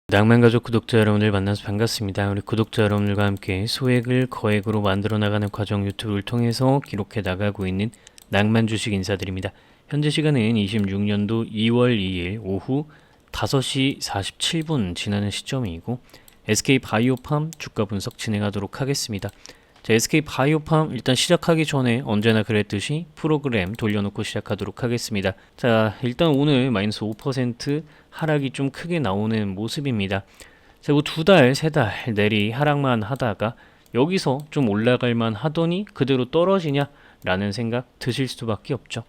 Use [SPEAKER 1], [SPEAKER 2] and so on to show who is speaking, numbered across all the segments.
[SPEAKER 1] 낭만가족 구독자 여러분들 만나서 반갑습니다. 우리 구독자 여러분들과 함께 소액을 거액으로 만들어 나가는 과정 유튜브를 통해서 기록해 나가고 있는 낭만 주식 인사드립니다. 현재 시간은 26년도 2월 2일 오후 5시 47분 지나는 시점이고 SK바이오팜 주가 분석 진행하도록 하겠습니다. 자, SK바이오팜 일단 시작하기 전에 언제나 그랬듯이 프로그램 돌려놓고 시작하도록 하겠습니다. 자, 일단 오늘 마이너스 5% 하락이 좀 크게 나오는 모습입니다. 자, 두 달, 세 달 내리 하락만 하다가 여기서 좀 올라갈만 하더니 그대로 떨어지냐 라는 생각 드실 수밖에 없죠.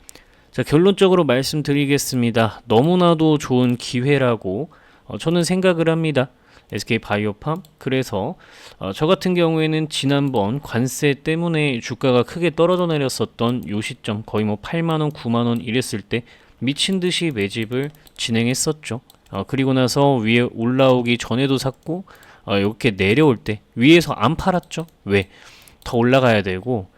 [SPEAKER 1] 자, 결론적으로 말씀드리겠습니다. 너무나도 좋은 기회라고 저는 생각을 합니다. SK바이오팜. 그래서 저 같은 경우에는 지난번 관세 때문에 주가가 크게 떨어져 내렸었던 요 시점 거의 뭐 8만원, 9만원 이랬을 때 미친듯이 매집을 진행했었죠. 그리고 나서 위에 올라오기 전에도 샀고 이렇게 내려올 때 위에서 안 팔았죠. 왜? 더 올라가야 되고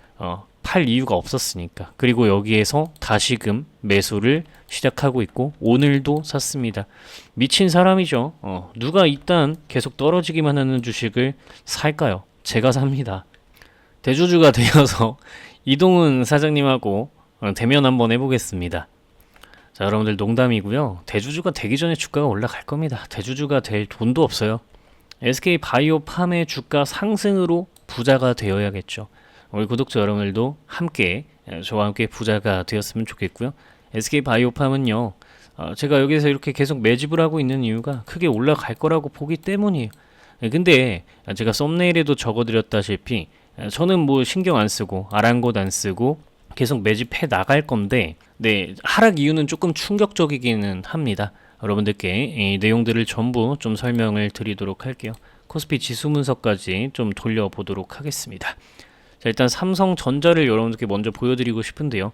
[SPEAKER 1] 팔 이유가 없었으니까. 그리고 여기에서 다시금 매수를 시작하고 있고 오늘도 샀습니다. 미친 사람이죠. 누가 일단 계속 떨어지기만 하는 주식을 살까요? 제가 삽니다. 대주주가 되어서 이동훈 사장님하고 대면 한번 해보겠습니다. 자, 여러분들 농담이고요. 대주주가 되기 전에 주가가 올라갈 겁니다. 대주주가 될 돈도 없어요. SK바이오팜의 주가 상승으로 부자가 되어야겠죠. 우리 구독자 여러분들도 함께 저와 함께 부자가 되었으면 좋겠고요. SK바이오팜은요, 제가 여기서 이렇게 계속 매집을 하고 있는 이유가 크게 올라갈 거라고 보기 때문이에요. 근데 제가 썸네일에도 적어드렸다시피 저는 뭐 신경 안 쓰고 아랑곳 안 쓰고 계속 매집해 나갈 건데, 네, 하락 이유는 조금 충격적이기는 합니다. 여러분들께 이 내용들을 전부 좀 설명을 드리도록 할게요. 코스피 지수 분석까지 좀 돌려보도록 하겠습니다. 자, 일단 삼성전자를 여러분들께 먼저 보여드리고 싶은데요.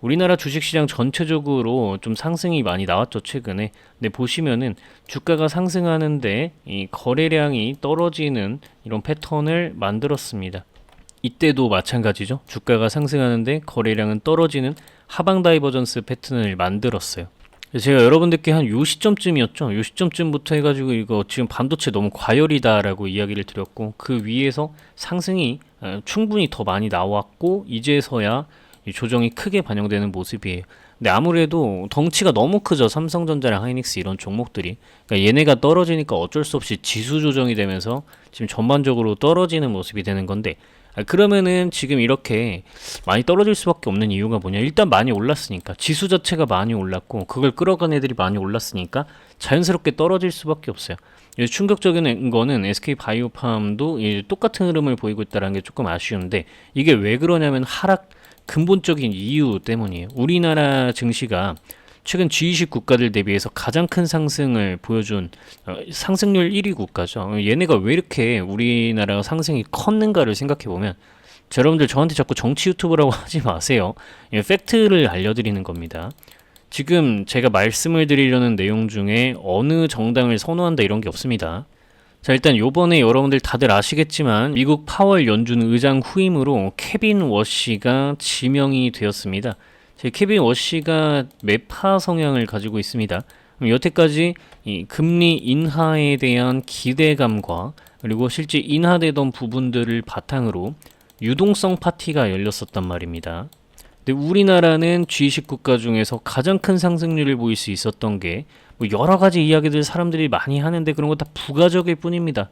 [SPEAKER 1] 우리나라 주식시장 전체적으로 좀 상승이 많이 나왔죠, 최근에. 근데 보시면은 주가가 상승하는데 이 거래량이 떨어지는 이런 패턴을 만들었습니다. 이때도 마찬가지죠. 주가가 상승하는데 거래량은 떨어지는 하방 다이버전스 패턴을 만들었어요. 제가 여러분들께 한 요 시점쯤이었죠. 요 시점쯤부터 해가지고 이거 지금 반도체 너무 과열이다라고 이야기를 드렸고, 그 위에서 상승이 충분히 더 많이 나왔고 이제서야 이 조정이 크게 반영되는 모습이에요. 근데 아무래도 덩치가 너무 크죠. 삼성전자랑 하이닉스 이런 종목들이. 그러니까 얘네가 떨어지니까 어쩔 수 없이 지수 조정이 되면서 지금 전반적으로 떨어지는 모습이 되는 건데, 그러면은 지금 이렇게 많이 떨어질 수밖에 없는 이유가 뭐냐? 일단 많이 올랐으니까, 지수 자체가 많이 올랐고 그걸 끌어간 애들이 많이 올랐으니까 자연스럽게 떨어질 수밖에 없어요. 충격적인 거는 SK바이오팜도 똑같은 흐름을 보이고 있다는 게 조금 아쉬운데, 이게 왜 그러냐면 하락 근본적인 이유 때문이에요. 우리나라 증시가 최근 G20 국가들 대비해서 가장 큰 상승을 보여준 상승률 1위 국가죠. 얘네가 왜 이렇게 우리나라 상승이 컸는가를 생각해보면, 여러분들 저한테 자꾸 정치 유튜브라고 하지 마세요. 팩트를 알려드리는 겁니다. 지금 제가 말씀을 드리려는 내용 중에 어느 정당을 선호한다 이런 게 없습니다. 자, 일단 요번에 여러분들 다들 아시겠지만 미국 파월 연준 의장 후임으로 케빈 워시가 지명이 되었습니다. 케빈 워시가 매파 성향을 가지고 있습니다. 여태까지 이 금리 인하에 대한 기대감과 그리고 실제 인하되던 부분들을 바탕으로 유동성 파티가 열렸었단 말입니다. 근데 우리나라는 G20 국가 중에서 가장 큰 상승률을 보일 수 있었던 게 뭐 여러 가지 이야기들 사람들이 많이 하는데 그런 거 다 부가적일 뿐입니다.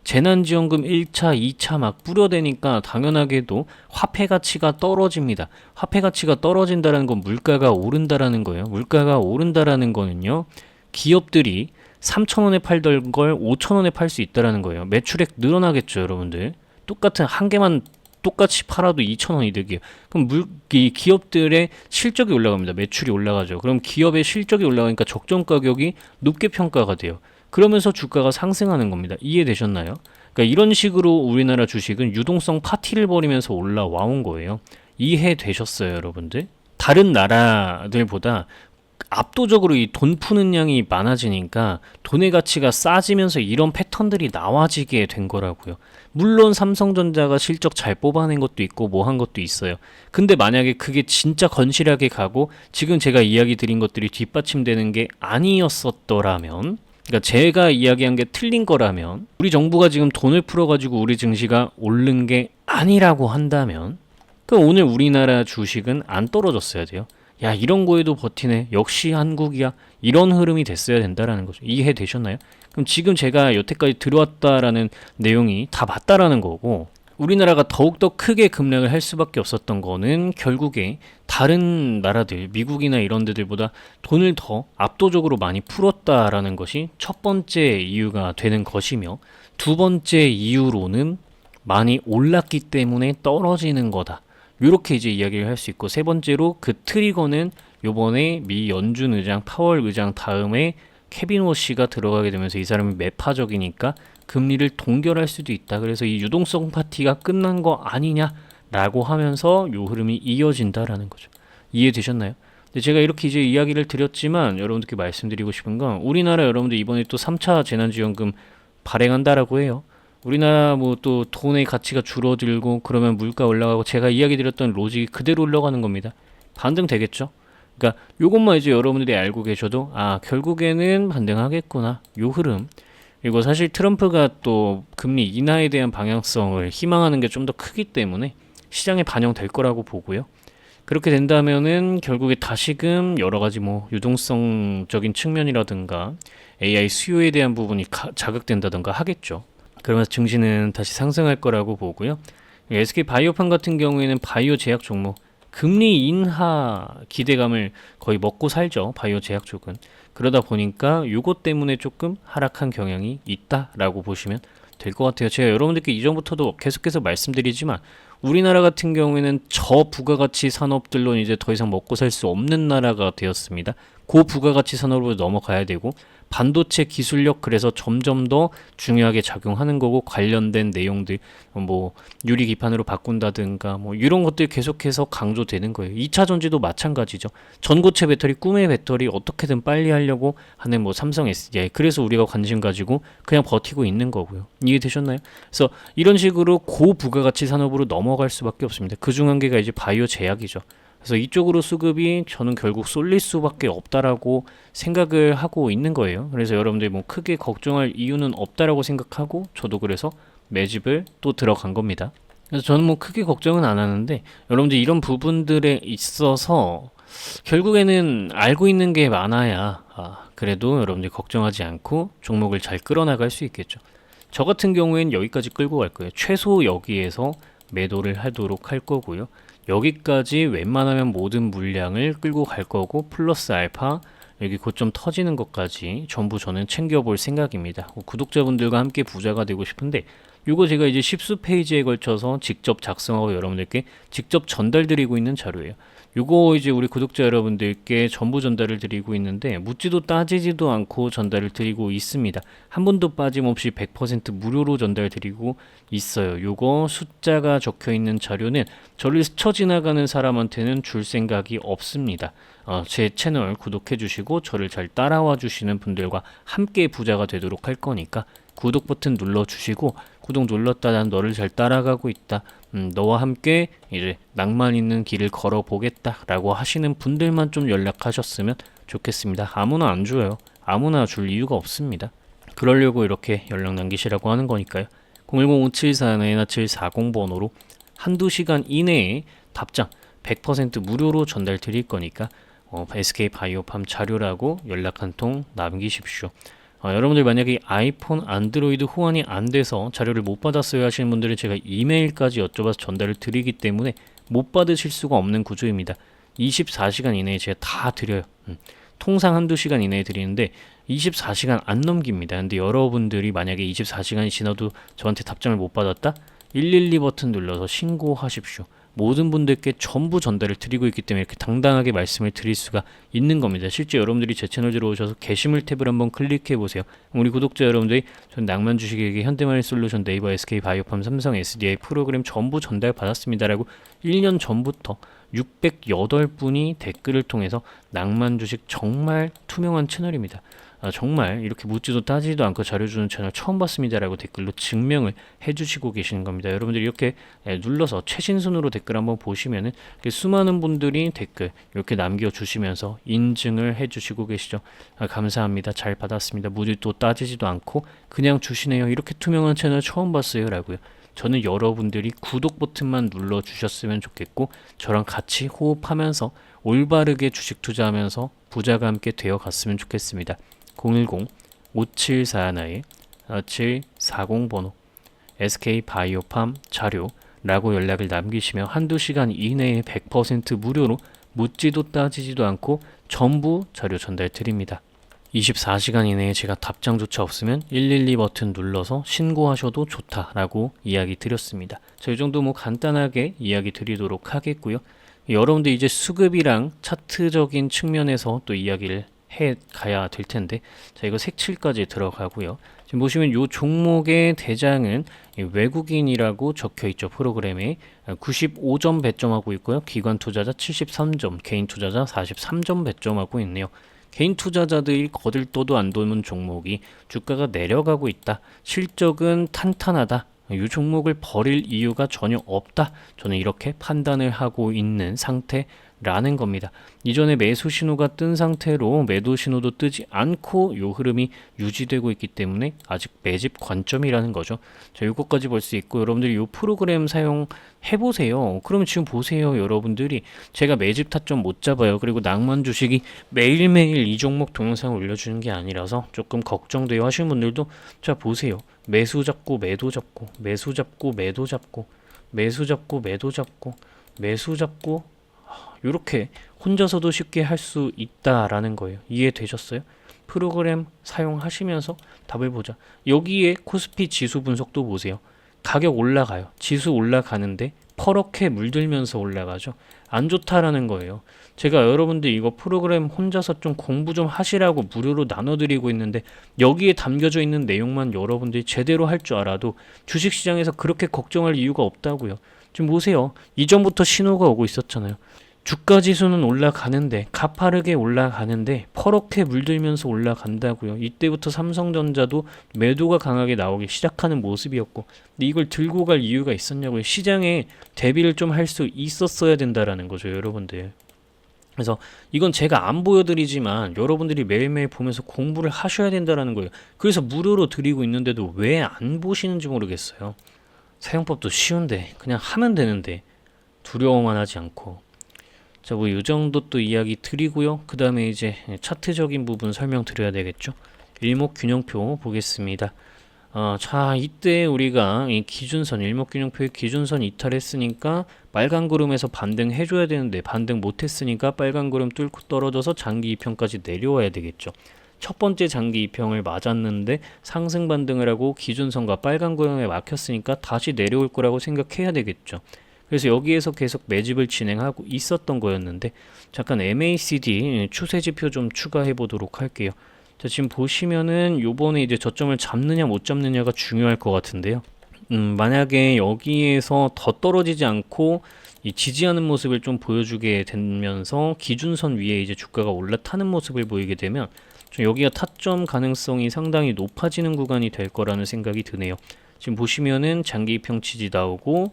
[SPEAKER 1] 재난지원금 1차, 2차 막 뿌려대니까 당연하게도 화폐 가치가 떨어집니다. 화폐 가치가 떨어진다는 건 물가가 오른다라는 거예요. 물가가 오른다라는 거는요, 기업들이 3,000원에 팔던 걸 5,000원에 팔 수 있다라는 거예요. 매출액 늘어나겠죠, 여러분들. 똑같은 한 개만 똑같이 팔아도 2,000원이 되게요. 그럼 이 기업들의 실적이 올라갑니다. 매출이 올라가죠. 그럼 기업의 실적이 올라가니까 적정 가격이 높게 평가가 돼요. 그러면서 주가가 상승하는 겁니다. 이해되셨나요? 그러니까 이런 식으로 우리나라 주식은 유동성 파티를 벌이면서 올라와온 거예요. 이해되셨어요, 여러분들? 다른 나라들보다 압도적으로 이 돈 푸는 양이 많아지니까 돈의 가치가 싸지면서 이런 패턴들이 나와지게 된 거라고요. 물론 삼성전자가 실적 잘 뽑아낸 것도 있고 뭐 한 것도 있어요. 근데 만약에 그게 진짜 건실하게 가고 지금 제가 이야기 드린 것들이 뒷받침되는 게 아니었었더라면 그러니까 제가 이야기한 게 틀린 거라면, 우리 정부가 지금 돈을 풀어가지고 우리 증시가 오른 게 아니라고 한다면, 그 오늘 우리나라 주식은 안 떨어졌어야 돼요. 야, 이런 거에도 버티네. 역시 한국이야. 이런 흐름이 됐어야 된다라는 거죠. 이해되셨나요? 그럼 지금 제가 여태까지 들어왔다라는 내용이 다 맞다라는 거고, 우리나라가 더욱더 크게 급락을 할 수밖에 없었던 거는 결국에 다른 나라들, 미국이나 이런 데들보다 돈을 더 압도적으로 많이 풀었다라는 것이 첫 번째 이유가 되는 것이며, 두 번째 이유로는 많이 올랐기 때문에 떨어지는 거다. 이렇게 이제 이야기를 할 수 있고, 세 번째로 그 트리거는 요번에 미 연준 의장, 파월 의장 다음에 케빈 워시가 들어가게 되면서 이 사람이 매파적이니까 금리를 동결할 수도 있다. 그래서 이 유동성 파티가 끝난 거 아니냐라고 하면서 요 흐름이 이어진다라는 거죠. 이해되셨나요? 근데 제가 이렇게 이제 이야기를 드렸지만 여러분들께 말씀드리고 싶은 건, 우리나라 여러분들 이번에 또 3차 재난지원금 발행한다라고 해요. 우리나라 뭐 또 돈의 가치가 줄어들고 그러면 물가 올라가고, 제가 이야기 드렸던 로직이 그대로 올라가는 겁니다. 반등되겠죠? 그러니까 요것만 이제 여러분들이 알고 계셔도 결국에는 반등하겠구나, 요 흐름. 그리고 사실 트럼프가 또 금리 인하에 대한 방향성을 희망하는 게 좀 더 크기 때문에 시장에 반영될 거라고 보고요. 그렇게 된다면은 결국에 다시금 여러 가지 뭐 유동성적인 측면이라든가 AI 수요에 대한 부분이 자극된다든가 하겠죠. 그러면서 증시는 다시 상승할 거라고 보고요. SK 바이오팜 같은 경우에는 바이오 제약 종목, 금리 인하 기대감을 거의 먹고 살죠. 바이오 제약 쪽은. 그러다 보니까 요것 때문에 조금 하락한 경향이 있다라고 보시면 될 것 같아요. 제가 여러분들께 이전부터도 계속해서 말씀드리지만, 우리나라 같은 경우에는 저부가가치 산업들로 이제 더 이상 먹고 살 수 없는 나라가 되었습니다. 고부가가치 산업으로 넘어가야 되고, 반도체 기술력, 그래서 점점 더 중요하게 작용하는 거고, 관련된 내용들 뭐 유리 기판으로 바꾼다든가 뭐 이런 것들이 계속해서 강조되는 거예요. 2차 전지도 마찬가지죠. 전고체 배터리, 꿈의 배터리 어떻게든 빨리 하려고 하는 뭐 삼성 SDI, 그래서 우리가 관심 가지고 그냥 버티고 있는 거고요. 이해되셨나요? 그래서 이런 식으로 고부가가치 산업으로 넘어갈 수밖에 없습니다. 그중 한 개가 이제 바이오 제약이죠. 그래서 이쪽으로 수급이 저는 결국 쏠릴 수밖에 없다라고 생각을 하고 있는 거예요. 그래서 여러분들이 뭐 크게 걱정할 이유는 없다라고 생각하고, 저도 그래서 매집을 또 들어간 겁니다. 그래서 저는 뭐 크게 걱정은 안 하는데, 여러분들 이런 부분들에 있어서 결국에는 알고 있는 게 많아야 그래도 여러분들이 걱정하지 않고 종목을 잘 끌어나갈 수 있겠죠. 저 같은 경우에는 여기까지 끌고 갈 거예요. 최소 여기에서 매도를 하도록 할 거고요. 여기까지 웬만하면 모든 물량을 끌고 갈 거고, 플러스 알파 여기 고점 터지는 것까지 전부 저는 챙겨볼 생각입니다. 구독자분들과 함께 부자가 되고 싶은데, 이거 제가 이제 10수 페이지에 걸쳐서 직접 작성하고 여러분들께 직접 전달드리고 있는 자료예요. 요거 이제 우리 구독자 여러분들께 전부 전달을 드리고 있는데, 묻지도 따지지도 않고 전달을 드리고 있습니다. 한 번도 빠짐없이 100% 무료로 전달 드리고 있어요. 요거 숫자가 적혀 있는 자료는 저를 스쳐 지나가는 사람한테는 줄 생각이 없습니다. 제 채널 구독해 주시고 저를 잘 따라와 주시는 분들과 함께 부자가 되도록 할 거니까 구독 버튼 눌러 주시고, 구독 눌렀다, 난 너를 잘 따라가고 있다, 너와 함께 이제 낭만 있는 길을 걸어 보겠다 라고 하시는 분들만 좀 연락하셨으면 좋겠습니다. 아무나 안 줘요. 아무나 줄 이유가 없습니다. 그러려고 이렇게 연락 남기시라고 하는 거니까요. 010-5741-4740 번호로 한두 시간 이내에 답장 100% 무료로 전달 드릴 거니까 SK 바이오팜 자료라고 연락 한 통 남기십시오. 여러분들 만약에 아이폰, 안드로이드 호환이 안 돼서 자료를 못 받았어요 하시는 분들은 제가 이메일까지 여쭤봐서 전달을 드리기 때문에 못 받으실 수가 없는 구조입니다. 24시간 이내에 제가 다 드려요. 통상 한두 시간 이내에 드리는데 24시간 안 넘깁니다. 근데 여러분들이 만약에 24시간이 지나도 저한테 답장을 못 받았다? 112 버튼 눌러서 신고하십시오. 모든 분들께 전부 전달을 드리고 있기 때문에 이렇게 당당하게 말씀을 드릴 수가 있는 겁니다. 실제 여러분들이 제 채널 들어오셔서 게시물 탭을 한번 클릭해 보세요. 우리 구독자 여러분들이 전 낭만 주식에게 현대마일 솔루션, 네이버, SK 바이오팜, 삼성 SDI 프로그램 전부 전달 받았습니다라고 1년 전부터 608분이 댓글을 통해서 낭만 주식 정말 투명한 채널입니다. 정말 이렇게 묻지도 따지지도 않고 자료 주는 채널 처음 봤습니다라고 댓글로 증명을 해주시고 계시는 겁니다. 여러분들이 이렇게 눌러서 최신순으로 댓글 한번 보시면은 수많은 분들이 댓글 이렇게 남겨주시면서 인증을 해주시고 계시죠. 감사합니다. 잘 받았습니다. 묻지도 따지지도 않고 그냥 주시네요. 이렇게 투명한 채널 처음 봤어요라고요. 저는 여러분들이 구독 버튼만 눌러주셨으면 좋겠고 저랑 같이 호흡하면서 올바르게 주식 투자하면서 부자가 함께 되어 갔으면 좋겠습니다. 010-5741-4740 번호 SK바이오팜 자료라고 연락을 남기시면 한두 시간 이내에 100% 무료로 묻지도 따지지도 않고 전부 자료 전달 드립니다. 24시간 이내에 제가 답장조차 없으면 112 버튼 눌러서 신고하셔도 좋다라고 이야기 드렸습니다. 자, 이 정도 간단하게 이야기 드리도록 하겠고요. 여러분들 이제 수급이랑 차트적인 측면에서 또 이야기를 해 가야 될 텐데, 자, 이거 색칠까지 들어가고요. 지금 보시면 이 종목의 대장은 외국인이라고 적혀 있죠. 프로그램에 95점 배점하고 있고요. 기관 투자자 73점, 개인 투자자 43점 배점하고 있네요. 개인 투자자들이 거들떠도 안 도는 종목이 주가가 내려가고 있다. 실적은 탄탄하다. 이 종목을 버릴 이유가 전혀 없다. 저는 이렇게 판단을 하고 있는 상태라는 겁니다. 이전에 매수 신호가 뜬 상태로 매도 신호도 뜨지 않고 이 흐름이 유지되고 있기 때문에 아직 매집 관점이라는 거죠. 자, 이것까지 볼 수 있고 여러분들이 이 프로그램 사용해보세요. 그러면 지금 보세요. 여러분들이 제가 매집 타점 못 잡아요. 그리고 낭만 주식이 매일매일 이 종목 동영상을 올려주는 게 아니라서 조금 걱정돼요 하시는 분들도 자 보세요. 매수 잡고 매도 잡고 매수 잡고 매도 잡고 매수 잡고 매도 잡고 매수 잡고 이렇게 혼자서도 쉽게 할 수 있다라는 거예요. 이해되셨어요? 프로그램 사용하시면서 답을 보자. 여기에 코스피 지수 분석도 보세요. 가격 올라가요. 지수 올라가는데 퍼렇게 물들면서 올라가죠. 안 좋다라는 거예요. 제가 여러분들 이거 프로그램 혼자서 좀 공부 좀 하시라고 무료로 나눠드리고 있는데 여기에 담겨져 있는 내용만 여러분들이 제대로 할 줄 알아도 주식시장에서 그렇게 걱정할 이유가 없다고요. 지금 보세요. 이전부터 신호가 오고 있었잖아요. 주가 지수는 올라가는데 가파르게 올라가는데 퍼렇게 물들면서 올라간다고요. 이때부터 삼성전자도 매도가 강하게 나오기 시작하는 모습이었고 근데 이걸 들고 갈 이유가 있었냐고요. 시장에 대비를 좀 할 수 있었어야 된다라는 거죠. 여러분들. 그래서 이건 제가 안 보여드리지만 여러분들이 매일매일 보면서 공부를 하셔야 된다라는 거예요. 그래서 무료로 드리고 있는데도 왜 안 보시는지 모르겠어요. 사용법도 쉬운데 그냥 하면 되는데 두려워만 하지 않고 자, 뭐 이 정도 또 이야기 드리고요. 그 다음에 이제 차트적인 부분 설명드려야 되겠죠. 일목균형표 보겠습니다. 자, 이때 우리가 이 기준선, 일목균형표의 기준선 이탈했으니까 빨간 구름에서 반등해줘야 되는데 반등 못했으니까 빨간 구름 뚫고 떨어져서 장기 2평까지 내려와야 되겠죠. 첫 번째 장기 2평을 맞았는데 상승 반등을 하고 기준선과 빨간 구름에 막혔으니까 다시 내려올 거라고 생각해야 되겠죠. 그래서 여기에서 계속 매집을 진행하고 있었던 거였는데 잠깐 MACD 추세 지표 좀 추가해 보도록 할게요. 자, 지금 보시면은 요번에 이제 저점을 잡느냐 못 잡느냐가 중요할 것 같은데요. 만약에 여기에서 더 떨어지지 않고 이 지지하는 모습을 좀 보여주게 되면서 기준선 위에 이제 주가가 올라타는 모습을 보이게 되면 좀 여기가 타점 가능성이 상당히 높아지는 구간이 될 거라는 생각이 드네요. 지금 보시면은 장기 2평 치지 나오고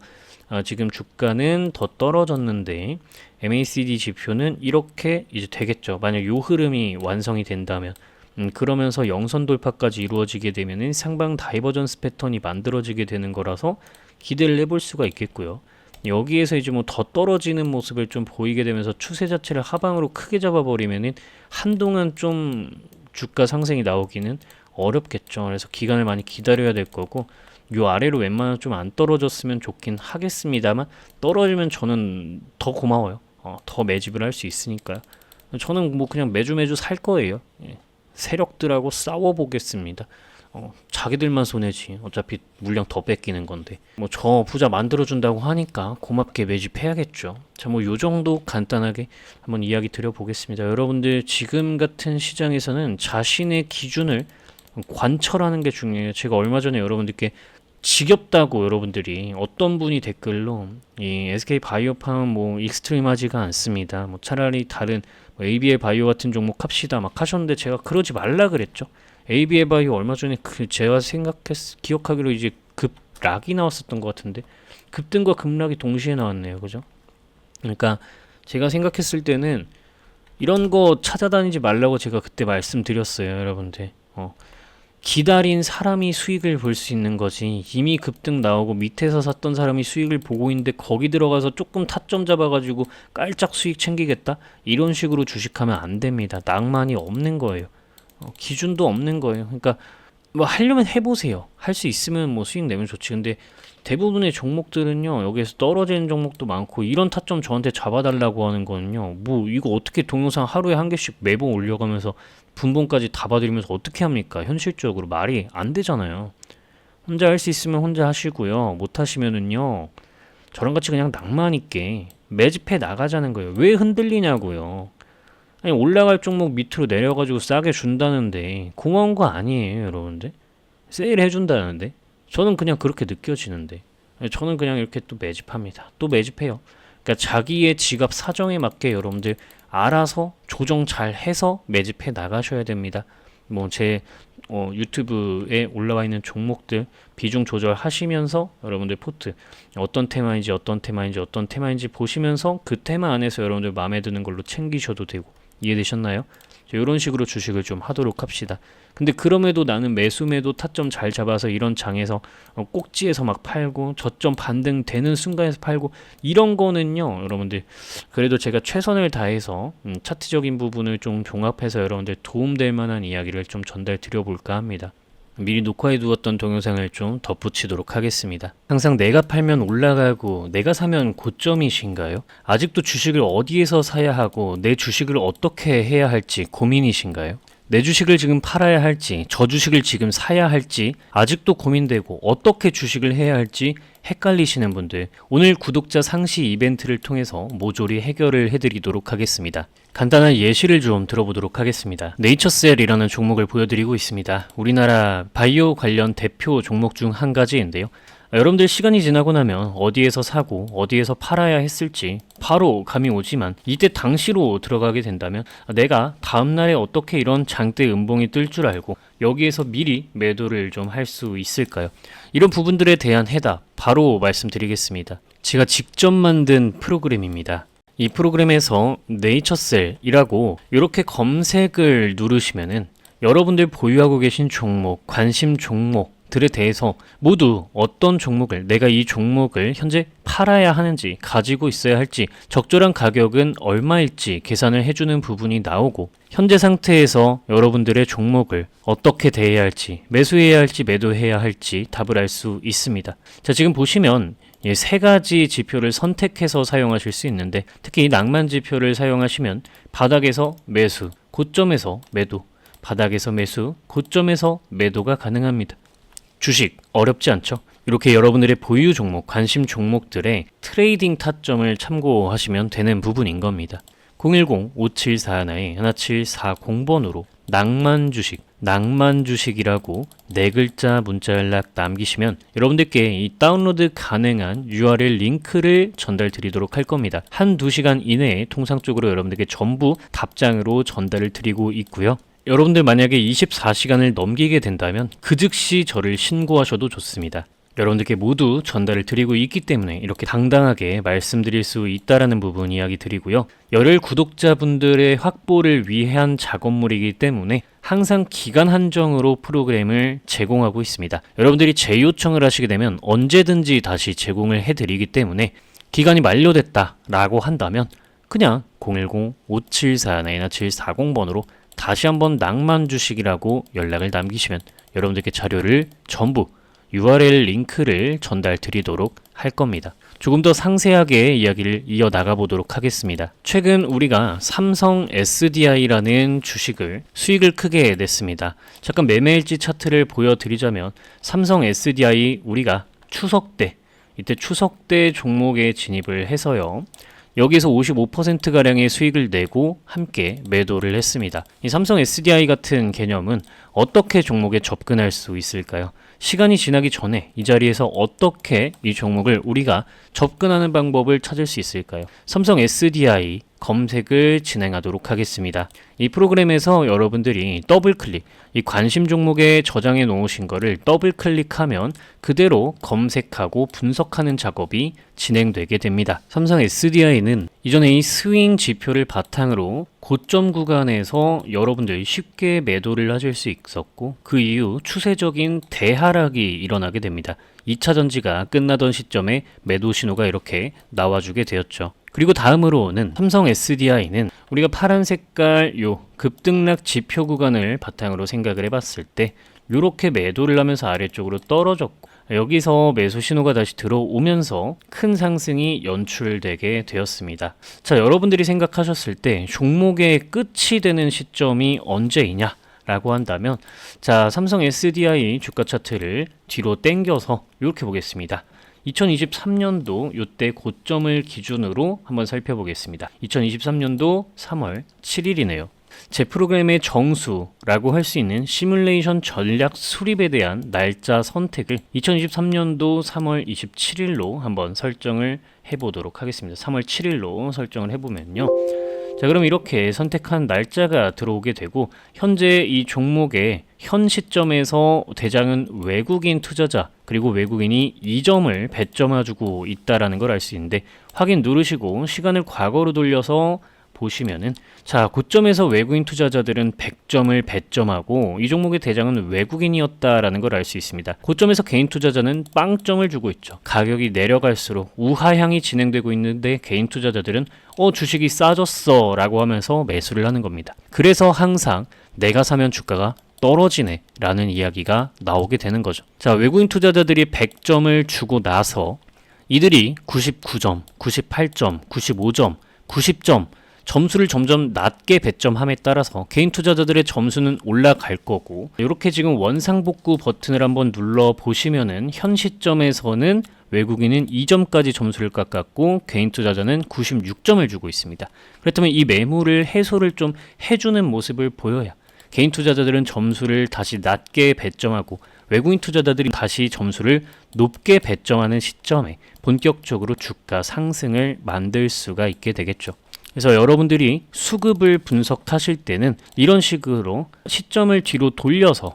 [SPEAKER 1] 지금 주가는 더 떨어졌는데 MACD 지표는 이렇게 이제 되겠죠. 만약 요 흐름이 완성이 된다면 그러면서 영선 돌파까지 이루어지게 되면은 상방 다이버전스 패턴이 만들어지게 되는 거라서 기대를 해볼 수가 있겠고요. 여기에서 이제 뭐 더 떨어지는 모습을 좀 보이게 되면서 추세 자체를 하방으로 크게 잡아버리면은 한동안 좀 주가 상승이 나오기는 어렵겠죠. 그래서 기간을 많이 기다려야 될 거고 요 아래로 웬만하면 좀 안 떨어졌으면 좋긴 하겠습니다만 떨어지면 저는 더 고마워요. 더 매집을 할 수 있으니까요. 저는 뭐 그냥 매주 살 거예요. 예. 세력들하고 싸워보겠습니다. 자기들만 손해지. 어차피 물량 더 뺏기는 건데. 뭐 저 부자 만들어준다고 하니까 고맙게 매집해야겠죠. 자, 뭐 요 정도 간단하게 한번 이야기 드려보겠습니다. 여러분들 지금 같은 시장에서는 자신의 기준을 관철하는 게 중요해요. 제가 얼마 전에 여러분들께 지겹다고 여러분들이 어떤 분이 댓글로 이 SK 바이오팜은 뭐 익스트림하지가 않습니다. 뭐 차라리 다른 ABL 바이오 같은 종목 합시다 막 하셨는데 제가 그러지 말라 그랬죠. ABL 바이오 얼마 전에 제가 기억하기로 이제 급락이 나왔었던 것 같은데 급등과 급락이 동시에 나왔네요. 그죠? 그러니까 제가 생각했을 때는 이런 거 찾아다니지 말라고 제가 그때 말씀드렸어요, 여러분들. 기다린 사람이 수익을 볼 수 있는 거지, 이미 급등 나오고 밑에서 샀던 사람이 수익을 보고 있는데 거기 들어가서 조금 타점 잡아가지고 깔짝 수익 챙기겠다? 이런 식으로 주식하면 안 됩니다. 낭만이 없는 거예요. 기준도 없는 거예요. 그러니까 뭐 하려면 해보세요. 할 수 있으면 뭐 수익 내면 좋지. 근데 대부분의 종목들은요, 여기에서 떨어지는 종목도 많고, 이런 타점 저한테 잡아달라고 하는 거는요, 뭐 이거 어떻게 동영상 하루에 한 개씩 매번 올려가면서 분봉까지 다 봐드리면서 어떻게 합니까? 현실적으로 말이 안 되잖아요. 혼자 할 수 있으면 혼자 하시고요. 못 하시면은요, 저랑 같이 그냥 낭만 있게 매집해 나가자는 거예요. 왜 흔들리냐고요. 아니, 올라갈 종목 밑으로 내려가지고 싸게 준다는데 고마운 거 아니에요, 여러분들. 세일 해준다는데 저는 그냥 그렇게 느껴지는데, 저는 그냥 이렇게 또 매집합니다. 또 매집해요. 그러니까 자기의 지갑 사정에 맞게 여러분들 알아서 조정 잘 해서 매집해 나가셔야 됩니다. 뭐 제 유튜브에 올라와 있는 종목들 비중 조절하시면서 여러분들 포트 어떤 테마인지 보시면서 그 테마 안에서 여러분들 마음에 드는 걸로 챙기셔도 되고, 이해되셨나요? 이런 식으로 주식을 좀 하도록 합시다. 근데 그럼에도 나는 매도 타점 잘 잡아서 이런 장에서 꼭지에서 막 팔고 저점 반등 되는 순간에서 팔고, 이런 거는요, 여러분들 그래도 제가 최선을 다해서 차트적인 부분을 좀 종합해서 여러분들 도움될 만한 이야기를 좀 전달 드려볼까 합니다. 미리 녹화해 두었던 동영상을 좀 덧붙이도록 하겠습니다. 항상 내가 팔면 올라가고 내가 사면 고점이신가요? 아직도 주식을 어디에서 사야 하고 내 주식을 어떻게 해야 할지 고민이신가요? 내 주식을 지금 팔아야 할지, 저 주식을 지금 사야 할지 아직도 고민되고 어떻게 주식을 해야 할지 헷갈리시는 분들, 오늘 구독자 상시 이벤트를 통해서 모조리 해결을 해드리도록 하겠습니다. 간단한 예시를 좀 들어보도록 하겠습니다. 네이처셀이라는 종목을 보여드리고 있습니다. 우리나라 바이오 관련 대표 종목 중 한 가지인데요. 여러분들 시간이 지나고 나면 어디에서 사고 어디에서 팔아야 했을지 바로 감이 오지만, 이때 당시로 들어가게 된다면 내가 다음날에 어떻게 이런 장대 음봉이 뜰 줄 알고 여기에서 미리 매도를 좀 할 수 있을까요? 이런 부분들에 대한 해답 바로 말씀드리겠습니다. 제가 직접 만든 프로그램입니다. 이 프로그램에서 네이처셀이라고 이렇게 검색을 누르시면은 여러분들 보유하고 계신 종목, 관심 종목들에 대해서 모두 어떤 종목을, 내가 이 종목을 현재 팔아야 하는지, 가지고 있어야 할지, 적절한 가격은 얼마일지 계산을 해주는 부분이 나오고, 현재 상태에서 여러분들의 종목을 어떻게 대해야 할지, 매수해야 할지 매도해야 할지 답을 알 수 있습니다. 자, 지금 보시면 세 가지 지표를 선택해서 사용하실 수 있는데, 특히 이 낭만 지표를 사용하시면 바닥에서 매수, 고점에서 매도, 바닥에서 매수, 고점에서 매도가 가능합니다. 주식 어렵지 않죠? 이렇게 여러분들의 보유 종목, 관심 종목들의 트레이딩 타점을 참고하시면 되는 부분인 겁니다. 010-5741-1740번으로 낭만 주식이라고 네 글자 문자 연락 남기시면 여러분들께 이 다운로드 가능한 URL 링크를 전달 드리도록 할 겁니다. 1-2시간 이내에 통상적으로 여러분들께 전부 답장으로 전달을 드리고 있고요. 여러분들 만약에 24시간을 넘기게 된다면 그 즉시 저를 신고하셔도 좋습니다. 여러분들께 모두 전달을 드리고 있기 때문에 이렇게 당당하게 말씀드릴 수 있다라는 부분 이야기 드리고요. 열혈 구독자분들의 확보를 위한 작업물이기 때문에 항상 기간 한정으로 프로그램을 제공하고 있습니다. 여러분들이 재요청을 하시게 되면 언제든지 다시 제공을 해드리기 때문에 기간이 만료됐다라고 한다면 그냥 010-5741-1740번으로 다시 한번 낭만 주식이라고 연락을 남기시면 여러분들께 자료를 전부 URL 링크를 전달 드리도록 할 겁니다. 조금 더 상세하게 이야기를 이어나가 보도록 하겠습니다. 최근 우리가 삼성 SDI라는 주식을 수익을 크게 냈습니다. 잠깐 매매일지 차트를 보여드리자면 삼성 SDI 우리가 추석 때, 이때 추석 때 종목에 진입을 해서요. 여기서 55%가량의 수익을 내고 함께 매도를 했습니다. 이 삼성 SDI 같은 개념은 어떻게 종목에 접근할 수 있을까요? 시간이 지나기 전에 이 자리에서 어떻게 이 종목을 우리가 접근하는 방법을 찾을 수 있을까요? 삼성 SDI 검색을 진행하도록 하겠습니다. 이 프로그램에서 여러분들이 더블클릭, 이 관심 종목에 저장해 놓으신 거를 더블클릭하면 그대로 검색하고 분석하는 작업이 진행되게 됩니다. 삼성 SDI는 이전에 이 스윙 지표를 바탕으로 고점 구간에서 여러분들이 쉽게 매도를 하실 수 있었고, 그 이후 추세적인 대하락이 일어나게 됩니다. 2차 전지가 끝나던 시점에 매도 신호가 이렇게 나와주게 되었죠. 그리고 다음으로는 삼성 SDI는 우리가 파란 색깔 요 급등락 지표 구간을 바탕으로 생각을 해봤을 때 이렇게 매도를 하면서 아래쪽으로 떨어졌고, 여기서 매수 신호가 다시 들어오면서 큰 상승이 연출되게 되었습니다. 자, 여러분들이 생각하셨을 때 종목의 끝이 되는 시점이 언제이냐 라고 한다면, 자, 삼성 SDI 주가 차트를 뒤로 당겨서 이렇게 보겠습니다. 2023년도 이때 고점을 기준으로 한번 살펴보겠습니다. 2023년도 3월 7일이네요. 제 프로그램의 정수라고 할 수 있는 시뮬레이션 전략 수립에 대한 날짜 선택을 2023년도 3월 27일로 한번 설정을 해보도록 하겠습니다. 3월 7일로 설정을 해보면요. 자, 그럼 이렇게 선택한 날짜가 들어오게 되고, 현재 이 종목의 현 시점에서 대장은 외국인 투자자, 그리고 외국인이 2점을 배점해주고 있다라는 걸 알 수 있는데, 확인 누르시고 시간을 과거로 돌려서 보시면은, 자, 고점에서 외국인 투자자들은 100점을 배점하고 이 종목의 대장은 외국인이었다라는 걸 알 수 있습니다. 고점에서 개인 투자자는 빵점을 주고 있죠. 가격이 내려갈수록 우하향이 진행되고 있는데 개인 투자자들은 주식이 싸졌어 라고 하면서 매수를 하는 겁니다. 그래서 항상 내가 사면 주가가 떨어지네 라는 이야기가 나오게 되는 거죠. 자, 외국인 투자자들이 100점을 주고 나서 이들이 99점, 98점, 95점, 90점 점수를 점점 낮게 배점함에 따라서 개인 투자자들의 점수는 올라갈 거고, 이렇게 지금 원상복구 버튼을 한번 눌러 보시면은 현 시점에서는 외국인은 2점까지 점수를 깎았고 개인 투자자는 96점을 주고 있습니다. 그렇다면 이 매물을 해소를 좀 해주는 모습을 보여야 개인 투자자들은 점수를 다시 낮게 배점하고 외국인 투자자들이 다시 점수를 높게 배점하는 시점에 본격적으로 주가 상승을 만들 수가 있게 되겠죠. 그래서 여러분들이 수급을 분석하실 때는 이런 식으로 시점을 뒤로 돌려서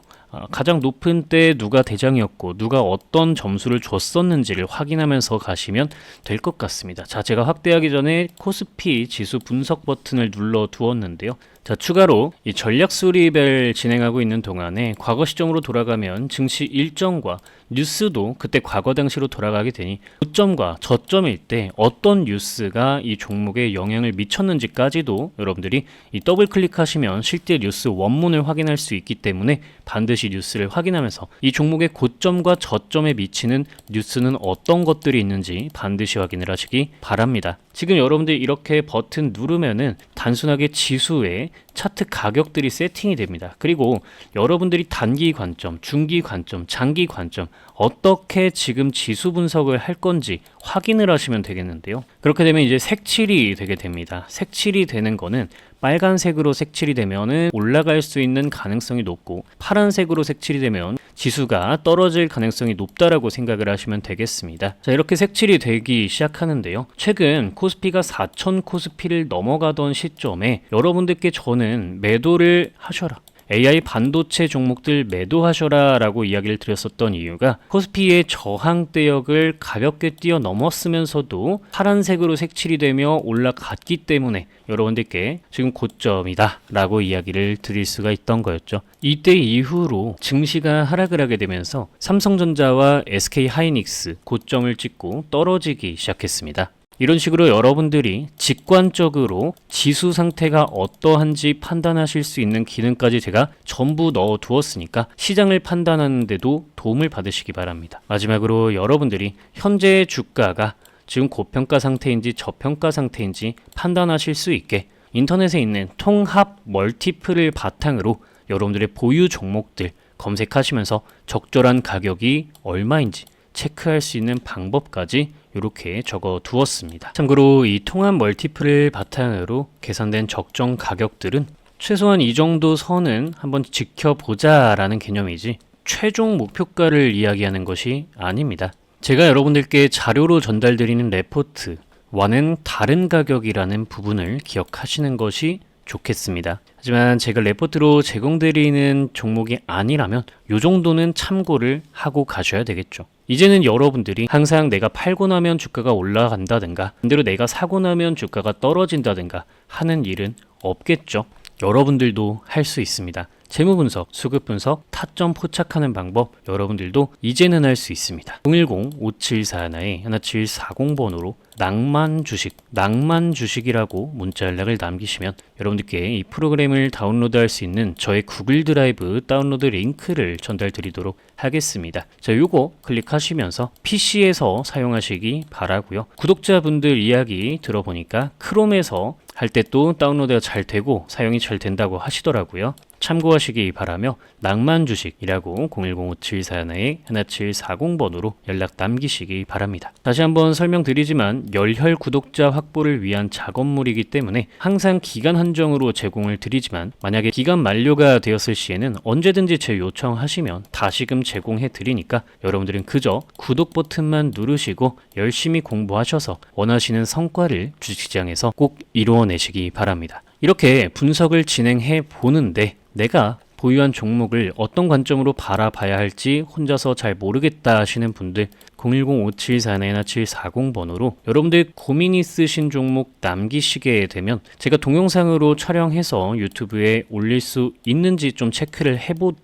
[SPEAKER 1] 가장 높은 때 누가 대장이었고 누가 어떤 점수를 줬었는지를 확인하면서 가시면 될 것 같습니다. 자, 제가 확대하기 전에 코스피 지수 분석 버튼을 눌러 두었는데요. 자, 추가로 이 전략 수립을 진행하고 있는 동안에 과거 시점으로 돌아가면 증시 일정과 뉴스도 그때 과거 당시로 돌아가게 되니 고점과 저점일 때 어떤 뉴스가 이 종목에 영향을 미쳤는지까지도 여러분들이 이 더블 클릭하시면 실제 뉴스 원문을 확인할 수 있기 때문에 반드시 뉴스를 확인하면서 이 종목의 고점과 저점에 미치는 뉴스는 어떤 것들이 있는지 반드시 확인을 하시기 바랍니다. 지금 여러분들이 이렇게 버튼 누르면은 단순하게 지수에 차트 가격들이 세팅이 됩니다. 그리고 여러분들이 단기 관점, 중기 관점, 장기 관점 어떻게 지금 지수 분석을 할 건지 확인을 하시면 되겠는데요. 그렇게 되면 이제 색칠이 되게 됩니다. 색칠이 되는 거는 빨간색으로 색칠이 되면은 올라갈 수 있는 가능성이 높고, 파란색으로 색칠이 되면 지수가 떨어질 가능성이 높다라고 생각을 하시면 되겠습니다. 자, 이렇게 색칠이 되기 시작하는데요. 최근 코스피가 4,000 코스피를 넘어가던 시점에 여러분들께 저는 매도를 하셔라, AI 반도체 종목들 매도하셔라 라고 이야기를 드렸었던 이유가 코스피의 저항대역을 가볍게 뛰어넘었으면서도 파란색으로 색칠이 되며 올라갔기 때문에 여러분들께 지금 고점이다 라고 이야기를 드릴 수가 있던 거였죠. 이때 이후로 증시가 하락을 하게 되면서 삼성전자와 SK하이닉스 고점을 찍고 떨어지기 시작했습니다. 이런 식으로 여러분들이 직관적으로 지수 상태가 어떠한지 판단하실 수 있는 기능까지 제가 전부 넣어 두었으니까 시장을 판단하는 데도 도움을 받으시기 바랍니다. 마지막으로 여러분들이 현재 주가가 지금 고평가 상태인지 저평가 상태인지 판단하실 수 있게 인터넷에 있는 통합 멀티플을 바탕으로 여러분들의 보유 종목들 검색하시면서 적절한 가격이 얼마인지 체크할 수 있는 방법까지 이렇게 적어 두었습니다. 참고로 이 통합 멀티플을 바탕으로 계산된 적정 가격들은 최소한 이 정도 선은 한번 지켜보자 라는 개념이지 최종 목표가를 이야기하는 것이 아닙니다. 제가 여러분들께 자료로 전달드리는 레포트, 와는 다른 가격이라는 부분을 기억하시는 것이 좋겠습니다. 하지만 제가 레포트로 제공드리는 종목이 아니라면 이 정도는 참고를 하고 가셔야 되겠죠. 이제는 여러분들이 항상 내가 팔고 나면 주가가 올라간다든가 반대로 내가 사고 나면 주가가 떨어진다든가 하는 일은 없겠죠. 여러분들도 할 수 있습니다. 재무 분석, 수급 분석, 타점 포착하는 방법 여러분들도 이제는 할 수 있습니다. 010-5741-1740번으로 낭만 주식이라고 문자 연락을 남기시면 여러분들께 이 프로그램을 다운로드할 수 있는 저의 구글 드라이브 다운로드 링크를 전달 드리도록 하겠습니다. 자, 요거 클릭하시면서 PC에서 사용하시기 바라고요. 구독자분들 이야기 들어보니까 크롬에서 할 때 또 다운로드가 잘 되고 사용이 잘 된다고 하시더라고요. 참고하시기 바라며 낭만 주식이라고 010-5741-1740번으로 연락 남기시기 바랍니다. 다시 한번 설명드리지만 열혈 구독자 확보를 위한 작업물이기 때문에 항상 기간 한정으로 제공을 드리지만 만약에 기간 만료가 되었을 시에는 언제든지 제 요청하시면 다시금 제공해 드리니까 여러분들은 그저 구독 버튼만 누르시고 열심히 공부하셔서 원하시는 성과를 주식시장에서 꼭 이루어내시기 바랍니다. 이렇게 분석을 진행해 보는데 내가 보유한 종목을 어떤 관점으로 바라봐야 할지 혼자서 잘 모르겠다 하시는 분들 010-5741-1740번으로 여러분들 고민 있으신 종목 남기시게 되면 제가 동영상으로 촬영해서 유튜브에 올릴 수 있는지 좀 체크를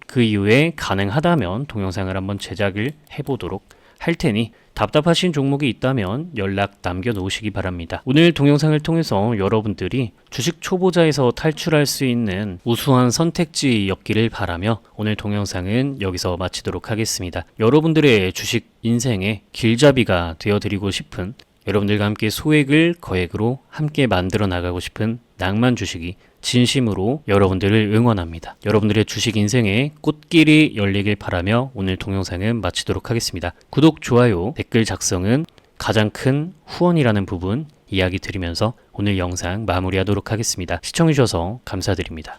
[SPEAKER 1] 그 이후에 가능하다면 동영상을 한번 제작을 해보도록 할 테니 답답하신 종목이 있다면 연락 남겨놓으시기 바랍니다. 오늘 동영상을 통해서 여러분들이 주식 초보자에서 탈출할 수 있는 우수한 선택지였기를 바라며 오늘 동영상은 여기서 마치도록 하겠습니다. 여러분들의 주식 인생의 길잡이가 되어드리고 싶은 여러분들과 함께 소액을 거액으로 함께 만들어 나가고 싶은 낭만 주식이 진심으로 여러분들을 응원합니다. 여러분들의 주식 인생의 꽃길이 열리길 바라며 오늘 동영상은 마치도록 하겠습니다. 구독, 좋아요, 댓글 작성은 가장 큰 후원이라는 부분 이야기 드리면서 오늘 영상 마무리하도록 하겠습니다. 시청해주셔서 감사드립니다.